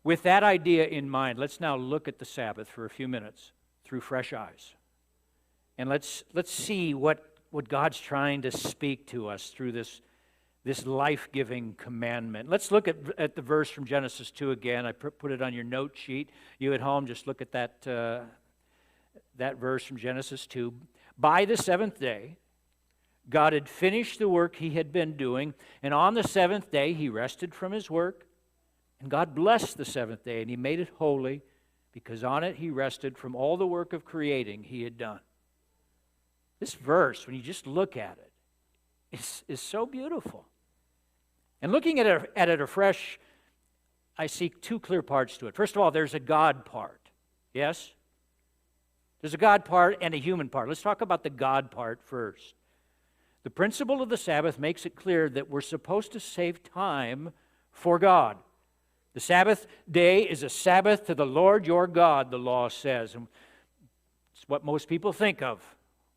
With that idea in mind, let's now look at the Sabbath for a few minutes through fresh eyes. And let's see what God's trying to speak to us through this life-giving commandment. Let's look at the verse from Genesis 2 again. I put it on your note sheet. You at home, just look at that verse from Genesis 2. By the seventh day, God had finished the work he had been doing, and on the seventh day he rested from his work. And God blessed the seventh day, and he made it holy, because on it he rested from all the work of creating he had done. This verse, when you just look at it, is so beautiful. And looking at it afresh, I see two clear parts to it. First of all, there's a God part. Yes? There's a God part and a human part. Let's talk about the God part first. The principle of the Sabbath makes it clear that we're supposed to save time for God. The Sabbath day is a Sabbath to the Lord your God, the law says. And it's what most people think of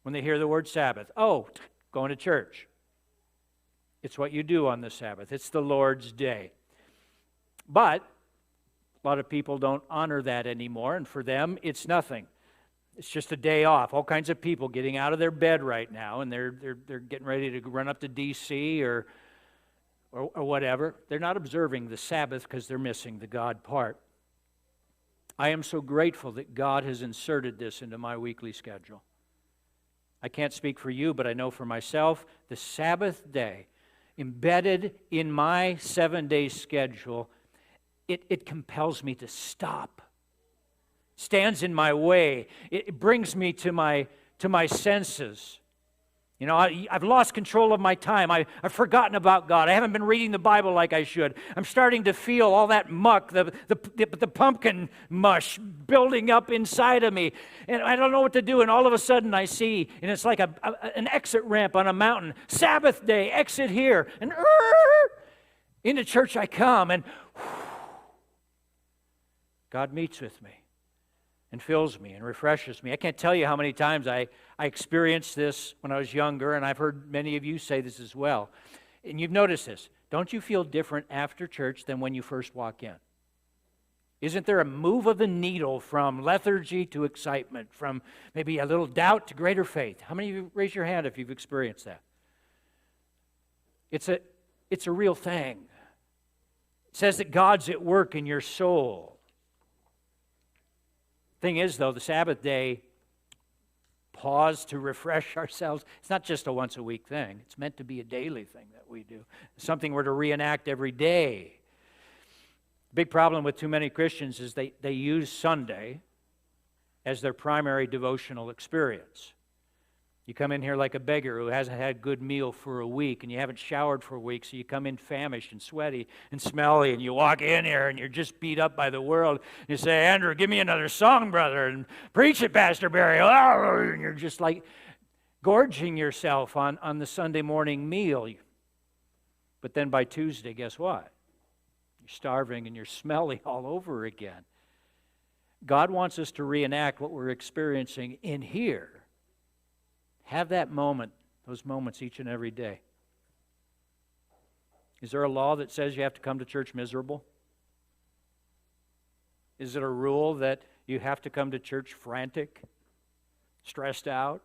when they hear the word Sabbath. Oh, going to church. It's what you do on the Sabbath. It's the Lord's day. But a lot of people don't honor that anymore, and for them, it's nothing. It's just a day off. All kinds of people getting out of their bed right now, and they're getting ready to run up to D.C. or whatever. They're not observing the Sabbath because they're missing the God part. I am so grateful that God has inserted this into my weekly schedule. I can't speak for you, but I know for myself, the Sabbath day, embedded in my 7-day schedule, it compels me to stop. Stands in my way. It brings me to my senses. You know, I've lost control of my time. I've forgotten about God. I haven't been reading the Bible like I should. I'm starting to feel all that muck, the pumpkin mush building up inside of me. And I don't know what to do. And all of a sudden I see, and it's like an exit ramp on a mountain. Sabbath day, exit here. And into church I come, and God meets with me and fills me and refreshes me. I can't tell you how many times I experienced this when I was younger, and I've heard many of you say this as well. And you've noticed this. Don't you feel different after church than when you first walk in? Isn't there a move of the needle from lethargy to excitement, from maybe a little doubt to greater faith? How many of you raise your hand if you've experienced that? It's a real thing. It says that God's at work in your soul. Thing is, though, the Sabbath day, pause to refresh ourselves. It's not just a once-a-week thing. It's meant to be a daily thing that we do. Something we're to reenact every day. The big problem with too many Christians is they use Sunday as their primary devotional experience. You come in here like a beggar who hasn't had a good meal for a week, and you haven't showered for a week, so you come in famished and sweaty and smelly, and you walk in here and you're just beat up by the world. You say, Andrew, give me another song, brother, and preach it, Pastor Barry. And you're just like gorging yourself on the Sunday morning meal. But then by Tuesday, guess what? You're starving and you're smelly all over again. God wants us to reenact what we're experiencing in here. Have that moment, those moments each and every day. Is there a law that says you have to come to church miserable? Is it a rule that you have to come to church frantic, stressed out?